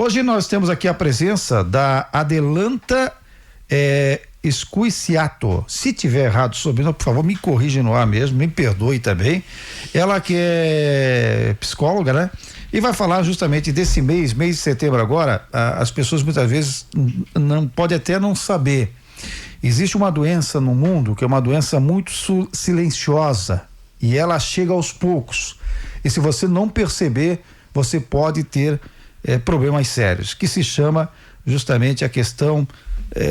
Hoje nós temos aqui a presença da Adelanta Squiciato. Se tiver errado o sobrenome, por favor, me corrija no ar mesmo, me perdoe também. Ela que é psicóloga, né? E vai falar justamente desse mês de setembro agora. As pessoas muitas vezes podem até não saber. Existe uma doença no mundo que é uma doença muito silenciosa e ela chega aos poucos. E se você não perceber, você pode ter problemas sérios, que se chama justamente a questão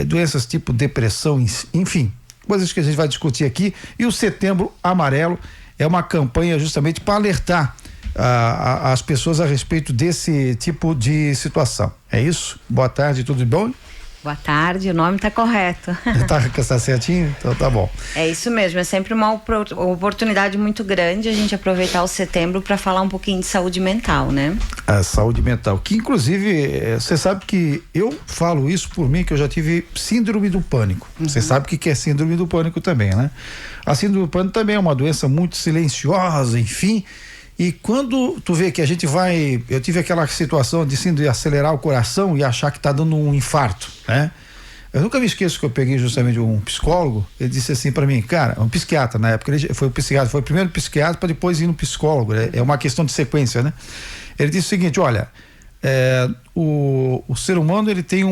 doenças tipo depressão, enfim, coisas que a gente vai discutir aqui. E o Setembro Amarelo é uma campanha justamente para alertar as pessoas a respeito desse tipo de situação. É isso? Boa tarde, tudo bom? Boa tarde, o nome está correto. Tá certinho? Então tá bom. É isso mesmo, é sempre uma oportunidade muito grande a gente aproveitar o setembro para falar um pouquinho de saúde mental, né? A saúde mental, que inclusive, você sabe que eu falo isso por mim, que eu já tive síndrome do pânico. Você sabe o que é síndrome do pânico também, né? A síndrome do pânico também é uma doença muito silenciosa, enfim. E quando tu vê que a gente eu tive aquela situação de acelerar o coração e achar que tá dando um infarto, né? Eu nunca me esqueço que eu peguei justamente um psicólogo, ele disse assim para mim, cara, um psiquiatra na época, ele foi o psiquiatra, foi o primeiro psiquiatra para depois ir no psicólogo, né? É uma questão de sequência, né? Ele disse o seguinte, olha, o ser humano ele tem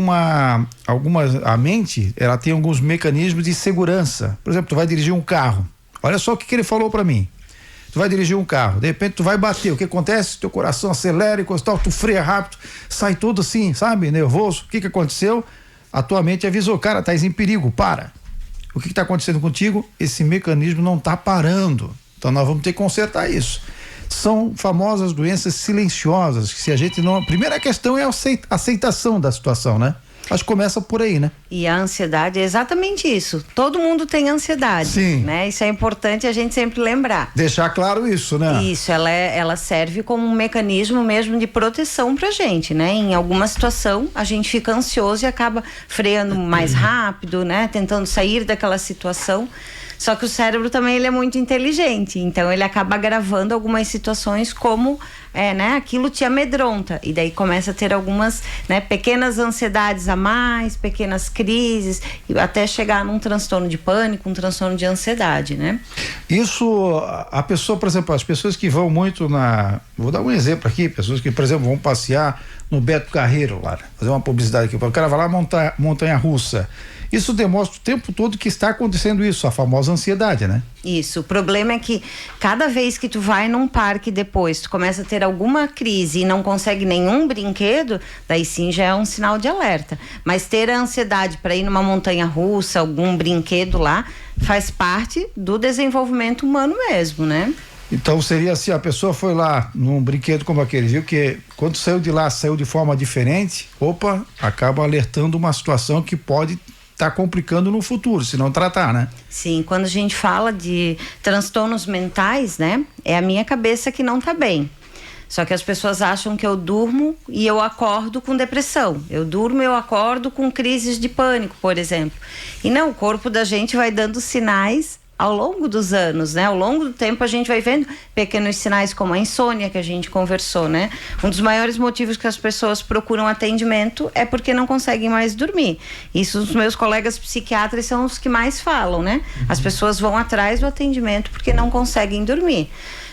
a mente, ela tem alguns mecanismos de segurança. Por exemplo, tu vai dirigir um carro, olha só o que ele falou para mim. Tu vai dirigir um carro, de repente tu vai bater, o que acontece? Teu coração acelera e coisa tal, tu freia rápido, sai todo assim, sabe, nervoso. O que aconteceu? A tua mente avisou, cara, tá em perigo, para. O que tá acontecendo contigo? Esse mecanismo não tá parando, então nós vamos ter que consertar isso. São famosas doenças silenciosas, que se a gente não... A primeira questão é a aceitação da situação, né? Acho que começa por aí, né? E a ansiedade é exatamente isso. Todo mundo tem ansiedade. Sim. Né? Isso é importante a gente sempre lembrar. Deixar claro isso, né? Isso, ela serve como um mecanismo mesmo de proteção pra gente, né? Em alguma situação, a gente fica ansioso e acaba freando mais rápido, né? Tentando sair daquela situação. Só que o cérebro também ele é muito inteligente, então ele acaba gravando algumas situações como, né, aquilo te amedronta, e daí começa a ter algumas, né, pequenas ansiedades a mais, pequenas crises, até chegar num transtorno de pânico, um transtorno de ansiedade, né? Isso, a pessoa, por exemplo, as pessoas que vão muito vou dar um exemplo aqui, pessoas que, por exemplo, vão passear no Beto Carreiro lá, fazer uma publicidade aqui, o cara vai lá montar montanha-russa. Isso demonstra o tempo todo que está acontecendo isso, a famosa ansiedade, né? Isso, o problema é que cada vez que tu vai num parque depois, tu começa a ter alguma crise e não consegue nenhum brinquedo, daí sim já é um sinal de alerta. Mas ter a ansiedade para ir numa montanha-russa, algum brinquedo lá, faz parte do desenvolvimento humano mesmo, né? Então seria assim, a pessoa foi lá num brinquedo como aquele, viu que quando saiu de lá, saiu de forma diferente, acaba alertando uma situação que pode tá complicando no futuro, se não tratar, né? Sim, quando a gente fala de transtornos mentais, né? É a minha cabeça que não tá bem. Só que as pessoas acham que eu durmo e eu acordo com depressão. Eu durmo e eu acordo com crises de pânico, por exemplo. E não, o corpo da gente vai dando sinais ao longo dos anos, né? Ao longo do tempo a gente vai vendo pequenos sinais como a insônia que a gente conversou, né? Um dos maiores motivos que as pessoas procuram atendimento é porque não conseguem mais dormir. Isso os meus colegas psiquiatras são os que mais falam, né? As pessoas vão atrás do atendimento porque não conseguem dormir.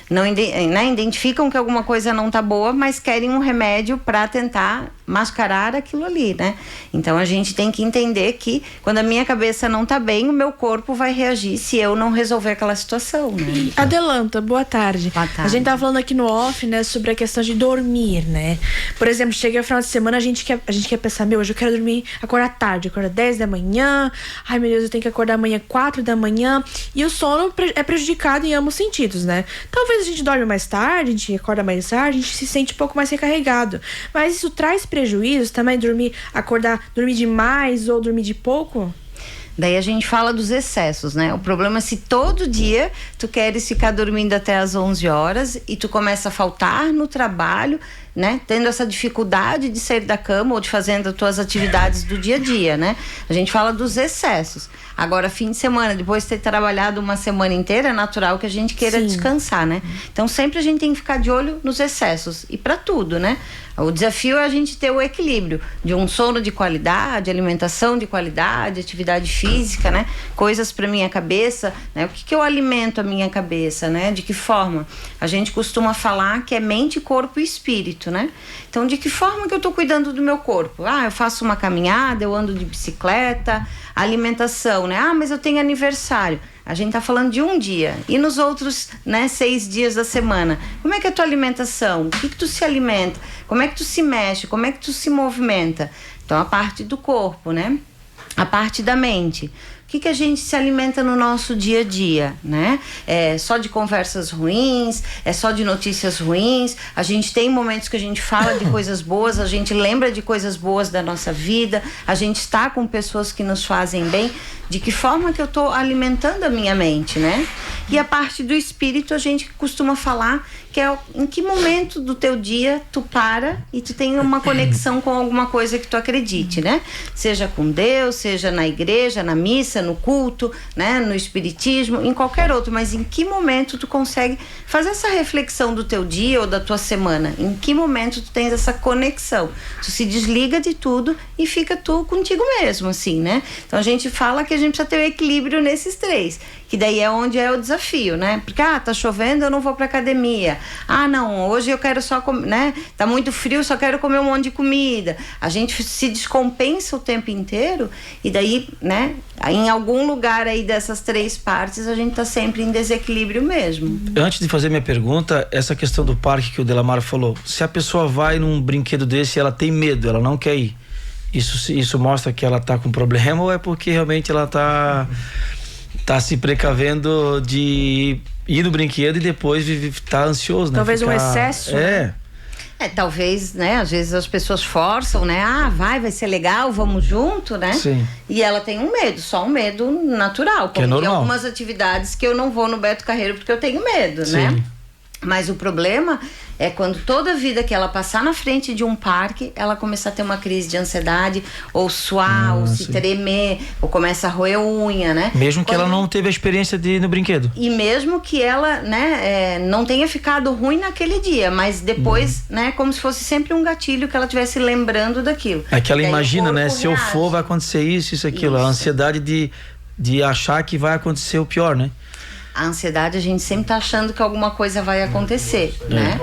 Não identificam que alguma coisa não tá boa, mas querem um remédio para tentar mascarar aquilo ali, né? Então a gente tem que entender que quando a minha cabeça não tá bem, o meu corpo vai reagir se eu não resolver aquela situação, né? Adelanta, boa tarde. Boa tarde. A gente tá falando aqui no off, né, sobre a questão de dormir, né? Por exemplo, chega no final de semana, a gente quer pensar, hoje eu quero dormir, acordar tarde, acordar 10 da manhã, ai meu Deus, eu tenho que acordar amanhã 4 da manhã, e o sono é prejudicado em ambos sentidos, né? Talvez a gente dorme mais tarde, a gente acorda mais tarde, a gente se sente um pouco mais recarregado, mas isso traz prejuízos também, dormir demais ou dormir de pouco? Daí a gente fala dos excessos, né? O problema é se todo dia tu queres ficar dormindo até as 11 horas e tu começa a faltar no trabalho, né, tendo essa dificuldade de sair da cama ou de fazendo as tuas atividades do dia a dia, né? A gente fala dos excessos. Agora, fim de semana, depois de ter trabalhado uma semana inteira, é natural que a gente queira descansar, né? Então, sempre a gente tem que ficar de olho nos excessos. E para tudo, né? O desafio é a gente ter o equilíbrio de um sono de qualidade, alimentação de qualidade, atividade física, né? Coisas para minha cabeça, né? O que eu alimento a minha cabeça, né? De que forma? A gente costuma falar que é mente, corpo e espírito, né? Então, de que forma que eu tô cuidando do meu corpo? Eu faço uma caminhada, eu ando de bicicleta, alimentação, né? Mas eu tenho aniversário. A gente tá falando de um dia. E nos outros, né, 6 dias da semana? Como é que é a tua alimentação? O que tu se alimenta? Como é que tu se mexe? Como é que tu se movimenta? Então, a parte do corpo, né? A parte da mente. O que a gente se alimenta no nosso dia a dia, né? É só de conversas ruins, é só de notícias ruins. A gente tem momentos que a gente fala de coisas boas, a gente lembra de coisas boas da nossa vida, a gente está com pessoas que nos fazem bem. De que forma que eu estou alimentando a minha mente, né? E a parte do espírito, a gente costuma falar que é em que momento do teu dia tu para e tu tem uma conexão com alguma coisa que tu acredite, né? Seja com Deus, seja na igreja, na missa, no culto, né? No espiritismo, em qualquer outro, mas em que momento tu consegue fazer essa reflexão do teu dia ou da tua semana? Em que momento tu tens essa conexão? Tu se desliga de tudo e fica tu contigo mesmo, assim, né? Então a gente fala que a gente precisa ter o equilíbrio nesses 3, que daí é onde é o desafio, né? Porque, tá chovendo, eu não vou pra academia. Não, hoje eu quero só comer, né? Tá muito frio, só quero comer um monte de comida. A gente se descompensa o tempo inteiro e daí, né? Em algum lugar aí dessas 3 partes, a gente tá sempre em desequilíbrio mesmo. Antes de fazer minha pergunta, essa questão do parque que o Delamar falou, se a pessoa vai num brinquedo desse e ela tem medo, ela não quer ir, isso mostra que ela tá com problema ou é porque realmente ela tá se precavendo de ir no brinquedo e depois tá ansioso, né? Talvez um excesso. Talvez, né? Às vezes as pessoas forçam, né? Vai ser legal, vamos junto, né? Sim. E ela tem um medo, só um medo natural. Que é como normal. algumas atividades que eu não vou no Beto Carreiro porque eu tenho medo, Sim. né? Mas o problema é quando toda vida que ela passar na frente de um parque, ela começar a ter uma crise de ansiedade, ou suar, ou se tremer, ou começa a roer unha, né? Mesmo que ela não teve a experiência de ir no brinquedo. E mesmo que ela, né, não tenha ficado ruim naquele dia, mas depois, né, como se fosse sempre um gatilho que ela estivesse lembrando daquilo. É que ela imagina, né? Se eu for, vai acontecer isso, aquilo. A ansiedade de achar que vai acontecer o pior, né? A ansiedade, a gente sempre tá achando que alguma coisa vai acontecer, né?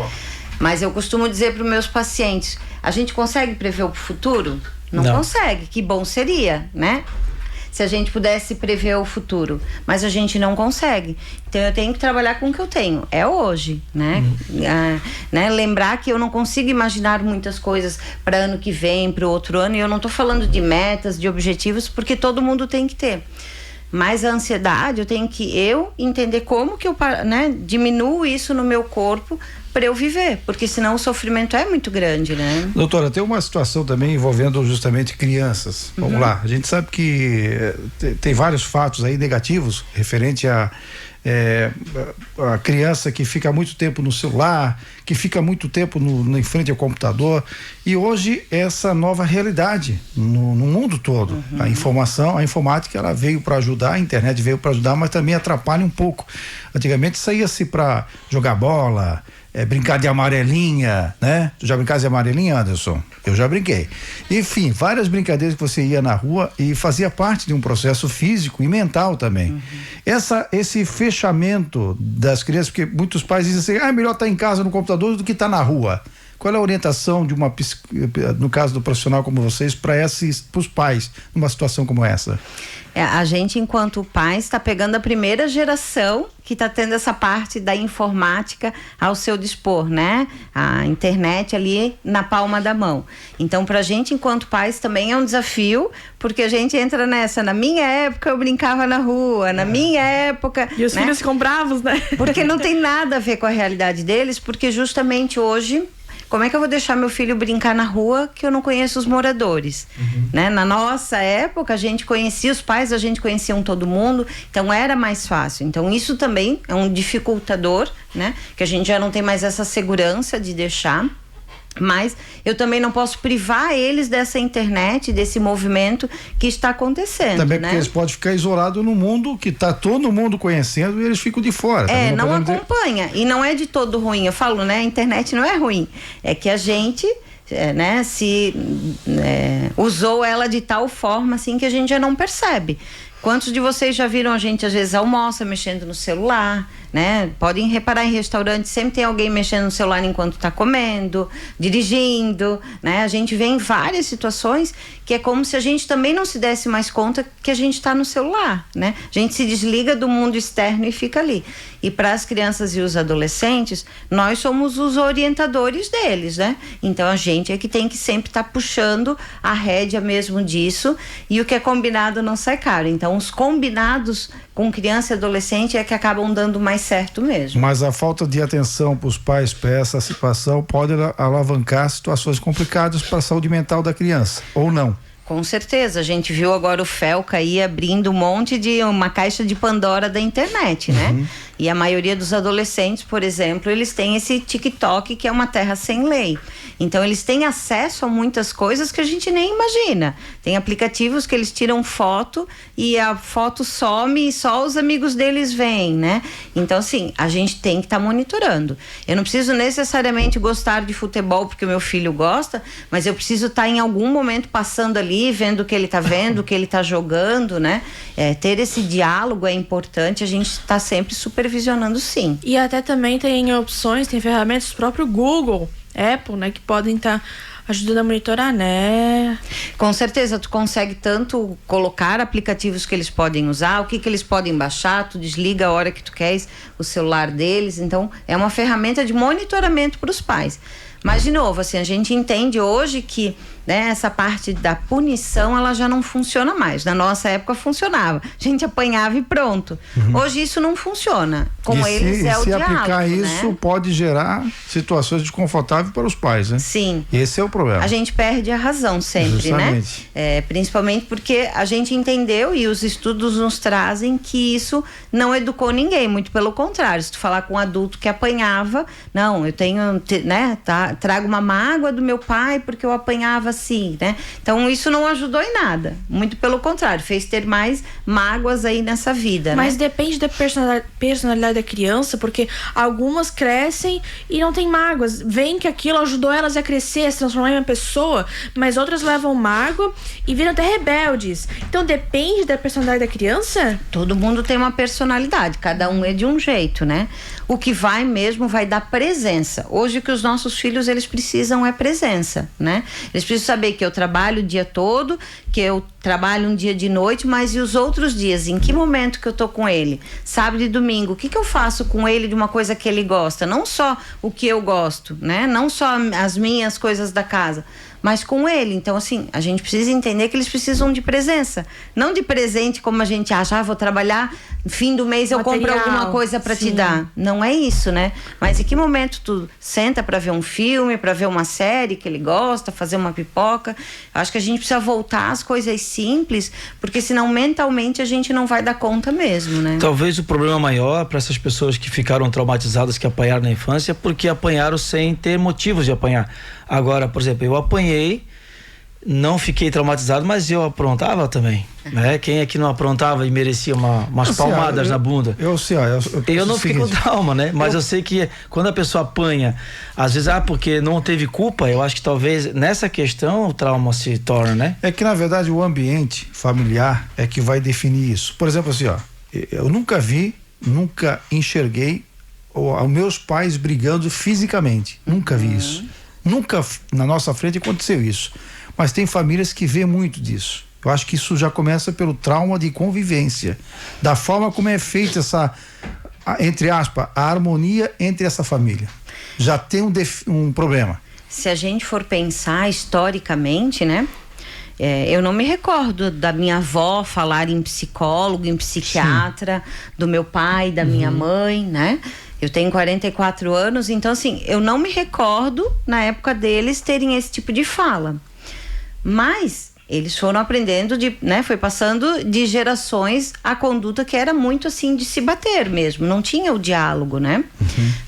Mas eu costumo dizer para os meus pacientes, a gente consegue prever o futuro? Não consegue, que bom seria, né? Se a gente pudesse prever o futuro, mas a gente não consegue. Então eu tenho que trabalhar com o que eu tenho, é hoje, né? Lembrar que eu não consigo imaginar muitas coisas para ano que vem, para o outro ano, e eu não tô falando de metas, de objetivos, porque todo mundo tem que ter. Mas a ansiedade, eu tenho que entender como que eu, né, diminuo isso no meu corpo para eu viver, porque senão o sofrimento é muito grande, né? Doutora, tem uma situação também envolvendo justamente crianças. Vamos lá, a gente sabe que tem vários fatos aí negativos referente a criança que fica muito tempo no celular, que fica muito tempo em frente ao computador, e hoje essa nova realidade no mundo todo. A informática, ela veio para ajudar, a internet veio para ajudar, mas também atrapalha um pouco. Antigamente saía-se para jogar bola, brincar de amarelinha, né? Tu já brincaste de amarelinha, Anderson? Eu já brinquei. Enfim, várias brincadeiras que você ia na rua e fazia parte de um processo físico e mental também. Esse fechamento das crianças, porque muitos pais dizem assim, é melhor estar em casa no computador do que estar na rua. Qual é a orientação no caso do profissional como vocês, para os pais, numa situação como essa? A gente, enquanto pais, está pegando a primeira geração que está tendo essa parte da informática ao seu dispor, né? A internet ali na palma da mão. Então, pra gente, enquanto pais, também é um desafio, porque a gente entra nessa. Na minha época, eu brincava na rua, na minha época... E os filhos ficam bravos, né? Porque não tem nada a ver com a realidade deles, porque justamente hoje... Como é que eu vou deixar meu filho brincar na rua que eu não conheço os moradores? Né? Na nossa época, a gente conhecia os pais, a gente conhecia todo mundo, então era mais fácil. Então isso também é um dificultador, né? Que a gente já não tem mais essa segurança de deixar. Mas eu também não posso privar eles dessa internet, desse movimento que está acontecendo. Também porque eles podem ficar isolados no mundo que está todo mundo conhecendo e eles ficam de fora. Não acompanha. E não é de todo ruim. Eu falo, né? A internet não é ruim. É que a gente usou ela de tal forma assim que a gente já não percebe. Quantos de vocês já viram a gente às vezes almoça mexendo no celular, né? Podem reparar em restaurante, sempre tem alguém mexendo no celular enquanto está comendo, dirigindo, né? A gente vê em várias situações que é como se a gente também não se desse mais conta que a gente está no celular, né? A gente se desliga do mundo externo e fica ali. E para as crianças e os adolescentes, nós somos os orientadores deles, né? Então a gente é que tem que sempre estar puxando a rédea mesmo disso, e o que é combinado não sai caro. Então os combinados com criança e adolescente é que acabam dando mais certo mesmo. Mas a falta de atenção para os pais para essa situação pode alavancar situações complicadas para a saúde mental da criança, ou não? Com certeza, a gente viu agora o Felca aí abrindo uma caixa de Pandora da internet, né? E a maioria dos adolescentes, por exemplo, eles têm esse TikTok, que é uma terra sem lei. Então eles têm acesso a muitas coisas que a gente nem imagina. Tem aplicativos que eles tiram foto e a foto some e só os amigos deles veem, né? Então assim, a gente tem que estar monitorando. Eu não preciso necessariamente gostar de futebol porque o meu filho gosta, mas eu preciso estar em algum momento passando ali, vendo o que ele está vendo, o que ele está jogando, né? Ter esse diálogo é importante, a gente está sempre supervisionando, sim. E até também tem opções, tem ferramentas, o próprio Google, Apple, né, que podem estar ajudando a monitorar, né? Com certeza, tu consegue tanto colocar aplicativos que eles podem usar, o que eles podem baixar, tu desliga a hora que tu queres o celular deles, então é uma ferramenta de monitoramento para os pais. Mas, de novo, assim, a gente entende hoje que, né, essa parte da punição, ela já não funciona mais. Na nossa época funcionava. A gente apanhava e pronto. Hoje isso não funciona. Com eles é o diálogo, se aplicar né? isso, pode gerar situações desconfortáveis para os pais, né? Sim. Esse é o problema. A gente perde a razão sempre, justamente, né? Principalmente porque a gente entendeu e os estudos nos trazem que isso não educou ninguém. Muito pelo contrário. Se tu falar com um adulto que apanhava, não, eu tenho, né, trago uma mágoa do meu pai porque eu apanhava assim, né? Então isso não ajudou em nada, muito pelo contrário, fez ter mais mágoas aí nessa vida. Mas né? Depende da personalidade da criança, porque algumas crescem e não tem mágoas, veem que aquilo ajudou elas a crescer, a se transformar em uma pessoa, mas outras levam mágoa e viram até rebeldes. Então depende da personalidade da criança? Todo mundo tem uma personalidade, cada um é de um jeito, né? O que vai mesmo vai dar presença. Hoje o que os nossos filhos eles precisam é presença, né? Eles precisam saber que eu trabalho o dia todo, que eu trabalho um dia de noite, mas e os outros dias? Em que momento que eu tô com ele? Sábado e domingo, o que eu faço com ele de uma coisa que ele gosta? Não só o que eu gosto, né? Não só as minhas coisas da casa, mas com ele. Então, assim, a gente precisa entender que eles precisam de presença. Não de presente como a gente acha, vou trabalhar, fim do mês eu compro alguma coisa para te dar. Não é isso, né? Mas em que momento tu senta para ver um filme, para ver uma série que ele gosta, fazer uma pipoca? Acho que a gente precisa voltar às coisas simples, porque senão mentalmente a gente não vai dar conta mesmo, né? Talvez o problema maior para essas pessoas que ficaram traumatizadas, que apanharam na infância, porque apanharam sem ter motivos de apanhar. Agora, por exemplo, eu apanhei, não fiquei traumatizado, mas eu aprontava também, né? Quem é que não aprontava e merecia umas palmadas na bunda? Eu não fiquei com trauma, né? Mas eu sei que quando a pessoa apanha, às vezes, porque não teve culpa, eu acho que talvez nessa questão o trauma se torna, né? É que na verdade o ambiente familiar é que vai definir isso. Por exemplo, assim, eu nunca enxerguei os meus pais brigando fisicamente. Nunca vi isso. Nunca na nossa frente aconteceu isso. Mas tem famílias que vê muito disso. Eu acho que isso já começa pelo trauma de convivência, da forma como é feita essa, entre aspas, a harmonia entre essa família. Já tem um problema. Se a gente for pensar historicamente, né? Eu não me recordo da minha avó falar em psicólogo, em psiquiatra, do meu pai, da minha mãe, né? Eu tenho 44 anos, então assim, eu não me recordo na época deles terem esse tipo de fala. Mas Eles foram aprendendo foi passando de gerações a conduta que era muito assim de se bater mesmo, não tinha o diálogo, né?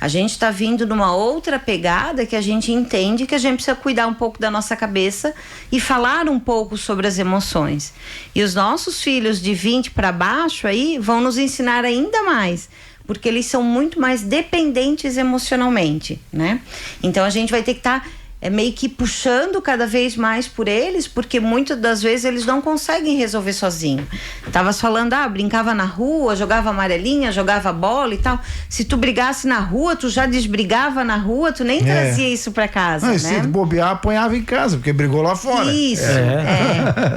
A gente está vindo numa outra pegada que a gente entende que a gente precisa cuidar um pouco da nossa cabeça e falar um pouco sobre as emoções. E os nossos filhos de 20 para baixo aí vão nos ensinar ainda mais, porque eles são muito mais dependentes emocionalmente, né? Então a gente vai ter que estar meio que puxando cada vez mais por eles, porque muitas das vezes eles não conseguem resolver sozinho. Tavas falando, brincava na rua, jogava amarelinha, jogava bola e tal. Se tu brigasse na rua, tu já desbrigava na rua, tu nem trazia isso pra casa, não, né? Se bobear, apanhava em casa, porque brigou lá fora. Isso,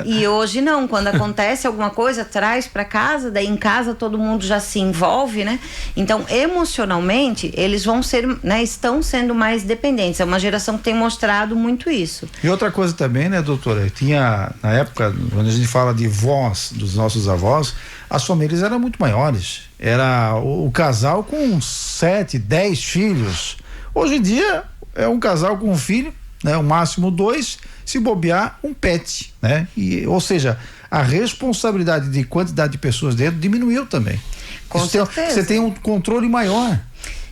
E hoje não, quando acontece alguma coisa, traz pra casa, daí em casa todo mundo já se envolve, né? Então, emocionalmente, eles vão ser, né, estão sendo mais dependentes. É uma geração que tem mostrado muito isso. E outra coisa também, né, doutora? Tinha, na época, quando a gente fala de vós, dos nossos avós, as famílias eram muito maiores. Era o casal com 7, 10 filhos. Hoje em dia, é um casal com um filho, né? O máximo 2, se bobear, um pet, né? Ou seja, a responsabilidade de quantidade de pessoas dentro diminuiu também. Com certeza. Você tem um controle maior.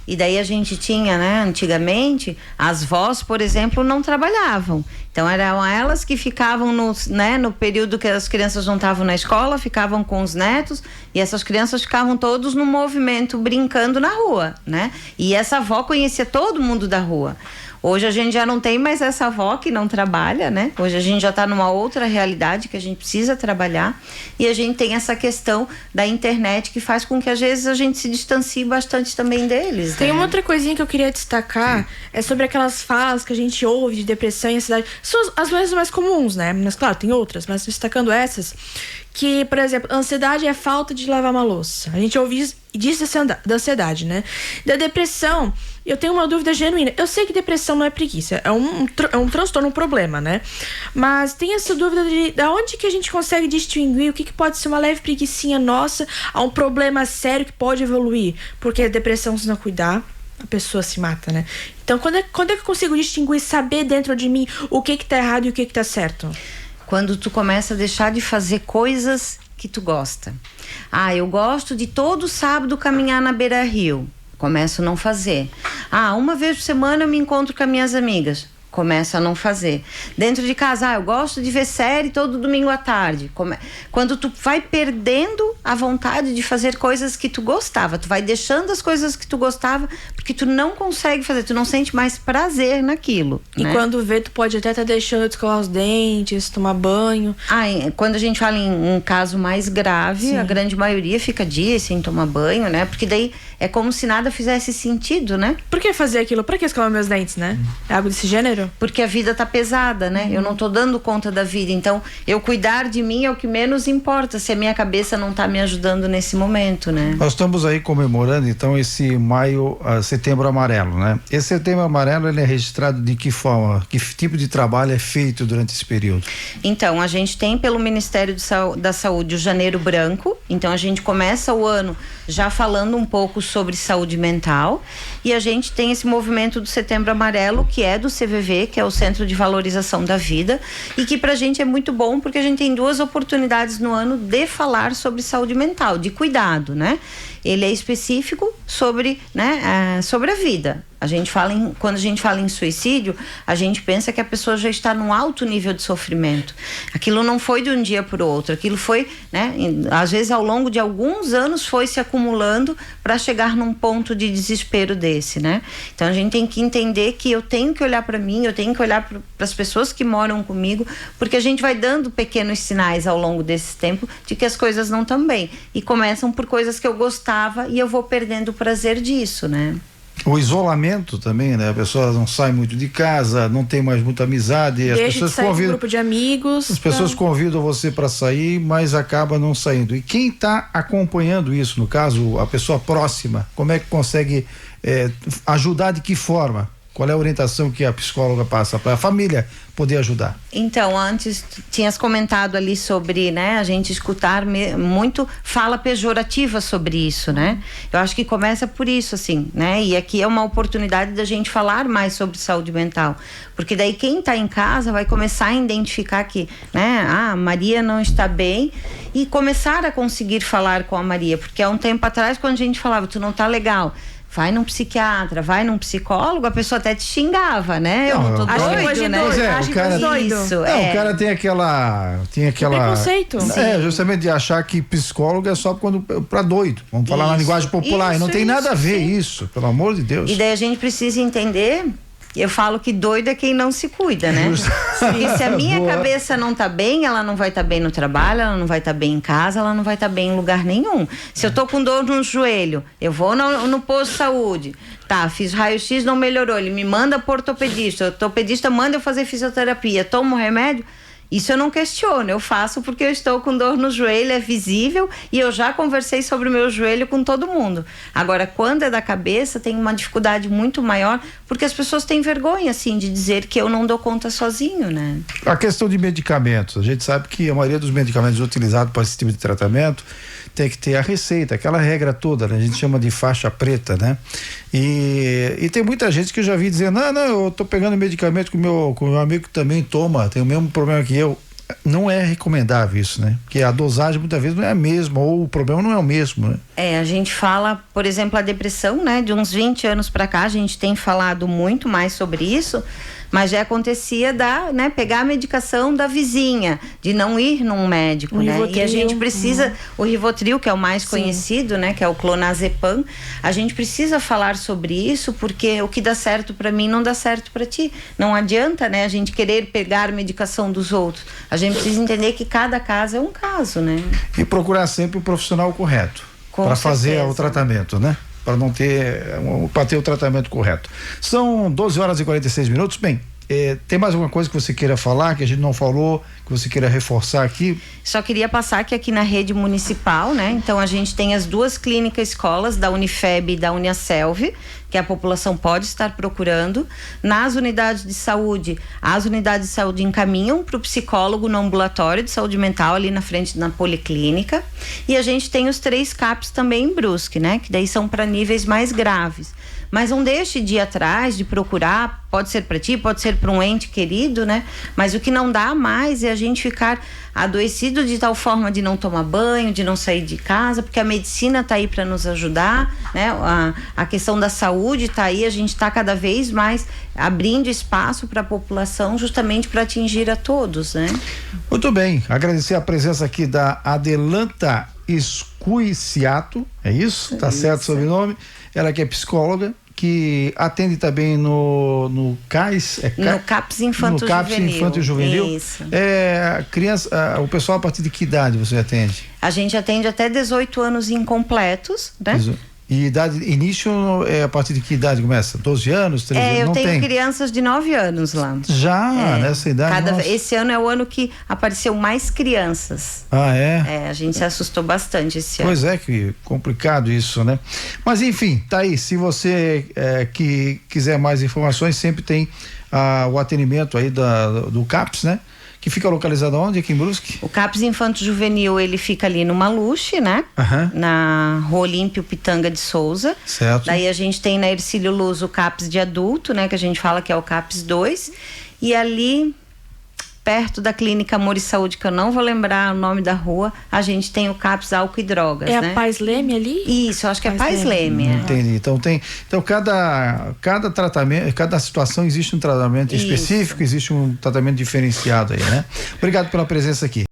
E daí a gente tinha, né, antigamente, as vós, por exemplo, não trabalhavam. Então eram elas que ficavam no período que as crianças não estavam na escola, ficavam com os netos, e essas crianças ficavam todos no movimento, brincando na rua, né? E essa avó conhecia todo mundo da rua. Hoje a gente já não tem mais essa avó que não trabalha, né? Hoje a gente já está numa outra realidade que a gente precisa trabalhar, e a gente tem essa questão da internet que faz com que às vezes a gente se distancie bastante também deles. Tem né? uma outra coisinha que eu queria destacar, é sobre aquelas falas que a gente ouve de depressão e ansiedade. São as mais comuns, né? Mas claro, tem outras, mas destacando essas, que, por exemplo, ansiedade é falta de lavar uma louça. A gente ouve disso da ansiedade, né? Da depressão, eu tenho uma dúvida genuína. Eu sei que depressão não é preguiça, é um transtorno, um problema, né? Mas tem essa dúvida de onde que a gente consegue distinguir o que pode ser uma leve preguicinha nossa a um problema sério que pode evoluir. Porque a depressão, se não cuidar, a pessoa se mata, né? Então, quando é que eu consigo distinguir, saber dentro de mim o que tá errado e o que tá certo? Quando tu começa a deixar de fazer coisas que tu gosta. Eu gosto de todo sábado caminhar na beira-rio. Começo a não fazer. Uma vez por semana eu me encontro com as minhas amigas. Começo a não fazer. Dentro de casa, eu gosto de ver série todo domingo à tarde. Quando tu vai perdendo a vontade de fazer coisas que tu gostava, tu vai deixando as coisas que tu gostava, porque tu não consegue fazer, tu não sente mais prazer naquilo. E né? quando vê, tu pode até estar deixando de escovar os dentes, tomar banho. Quando a gente fala em um caso mais grave, sim, a grande maioria fica dias sem tomar banho, né? Porque daí é como se nada fizesse sentido, né? Por que fazer aquilo? Por que escovar meus dentes, né? É algo desse gênero? Porque a vida tá pesada, né? Eu não tô dando conta da vida, então eu cuidar de mim é o que menos importa, se a minha cabeça não tá me ajudando nesse momento, né? Nós estamos aí comemorando então esse setembro amarelo, né? Esse setembro amarelo, ele é registrado de que forma? Que tipo de trabalho é feito durante esse período? Então, a gente tem pelo Ministério da Saúde o Janeiro Branco, então a gente começa o ano já falando um pouco sobre saúde mental, e a gente tem esse movimento do Setembro Amarelo, que é do CVV, que é o Centro de Valorização da Vida, e que pra gente é muito bom porque a gente tem 2 oportunidades no ano de falar sobre saúde mental, de cuidado, né? Ele é específico sobre, né, sobre a vida. Quando a gente fala em suicídio, a gente pensa que a pessoa já está num alto nível de sofrimento. Aquilo não foi de um dia para o outro, aquilo foi, né, às vezes ao longo de alguns anos foi se acumulando para chegar num ponto de desespero desse, né? Então a gente tem que entender que eu tenho que olhar para mim, eu tenho que olhar para as pessoas que moram comigo, porque a gente vai dando pequenos sinais ao longo desse tempo de que as coisas não estão bem. E começam por coisas que eu gostava e eu vou perdendo o prazer disso, né? O isolamento também, né? A pessoa não sai muito de casa, não tem mais muita amizade. Deixa as pessoas de sair convidam, grupo de amigos. As pessoas convidam você para sair, mas acaba não saindo. E quem está acompanhando isso, no caso, a pessoa próxima, como é que consegue ajudar, de que forma? Qual é a orientação que a psicóloga passa para a família poder ajudar? Então, antes tinhas comentado ali sobre, né, a gente escutar muito fala pejorativa sobre isso, né? Eu acho que começa por isso, assim, né? E aqui é uma oportunidade da gente falar mais sobre saúde mental, porque daí quem está em casa vai começar a identificar que, né, Maria não está bem e começar a conseguir falar com a Maria, porque há um tempo atrás, quando a gente falava, tu não tá legal, vai num psiquiatra, vai num psicólogo, a pessoa até te xingava, né? Eu não tô doido, né? Pois é, o cara, isso, o cara tem aquela preconceito. Justamente de achar que psicólogo é só para doido. Vamos falar na linguagem popular. E não tem nada a ver isso, pelo amor de Deus. E daí a gente precisa entender. Eu falo que doido é quem não se cuida, né? Porque se a minha cabeça não tá bem, ela não vai estar bem no trabalho, ela não vai estar bem em casa, ela não vai estar bem em lugar nenhum. Se eu tô com dor no joelho, eu vou no posto de saúde. Tá, fiz raio-x, não melhorou. Ele me manda pro ortopedista. O ortopedista manda eu fazer fisioterapia. Tomo remédio. Isso eu não questiono, eu faço porque eu estou com dor no joelho, é visível e eu já conversei sobre o meu joelho com todo mundo. Agora, quando é da cabeça, tem uma dificuldade muito maior, porque as pessoas têm vergonha, assim, de dizer que eu não dou conta sozinho, né? A questão de medicamentos, a gente sabe que a maioria dos medicamentos utilizados para esse tipo de tratamento tem que ter a receita, aquela regra toda, né? A gente chama de faixa preta, né? E tem muita gente que eu já vi dizendo, não, eu tô pegando medicamento com o meu amigo que também toma, tem o mesmo problema que eu. Não é recomendável isso, né? Porque a dosagem muitas vezes não é a mesma, ou o problema não é o mesmo, né? A gente fala, por exemplo, a depressão, né? De uns 20 anos para cá, a gente tem falado muito mais sobre isso, mas já acontecia pegar a medicação da vizinha, de não ir num médico, né? Rivotril. E a gente precisa, o Rivotril, que é o mais conhecido, né? Que é o clonazepam, a gente precisa falar sobre isso, porque o que dá certo para mim não dá certo para ti. Não adianta, né? A gente querer pegar medicação dos outros. A gente precisa entender que cada caso é um caso, né? E procurar sempre o profissional correto para fazer o tratamento, né? Para ter o tratamento correto. São 12h46. Bem, tem mais alguma coisa que você queira falar, que a gente não falou, que você queira reforçar aqui? Só queria passar que aqui na rede municipal, né? Então a gente tem as duas clínicas escolas, da Unifeb e da Uniaselv, que a população pode estar procurando. Nas unidades de saúde, as unidades de saúde encaminham para o psicólogo no ambulatório de saúde mental, ali na frente da policlínica. E a gente tem os 3 CAPs também em Brusque, né? Que daí são para níveis mais graves. Mas não deixe de ir atrás, de procurar, pode ser para ti, pode ser para um ente querido, né? Mas o que não dá mais é a gente ficar adoecido de tal forma de não tomar banho, de não sair de casa, porque a medicina está aí para nos ajudar, né? A questão da saúde está aí, a gente está cada vez mais abrindo espaço para a população, justamente para atingir a todos, né? Muito bem, agradecer a presença aqui da Adelanta Scuiciato, é isso? Tá certo o sobrenome? Ela que é psicóloga, que atende também no CAIS, no CAPS Infanto Juvenil. Isso. O pessoal a partir de que idade você atende? A gente atende até 18 anos incompletos, né? E início a partir de que idade começa? 12 anos, 13 anos? Eu tenho crianças de 9 anos lá. Já, nessa idade? Esse ano é o ano que apareceu mais crianças. A gente se assustou bastante esse ano. Pois é, que complicado isso, né? Mas enfim, tá aí, se você que quiser mais informações, sempre tem o atendimento aí do CAPS, né? Que fica localizado onde aqui em Brusque? O CAPS Infanto Juvenil, ele fica ali no Maluche, né? Na Rua Olímpio Pitanga de Souza. Certo. Daí a gente tem na Ercílio Luz o CAPS de adulto, né? Que a gente fala que é o CAPS 2. E ali, perto da Clínica Amor e Saúde, que eu não vou lembrar o nome da rua, a gente tem o CAPS Álcool e Drogas, né? A Paz Leme ali? Isso, eu acho que é Paz Leme. Entendi. Então cada tratamento, cada situação existe um tratamento específico, existe um tratamento diferenciado aí, né? Obrigado pela presença aqui.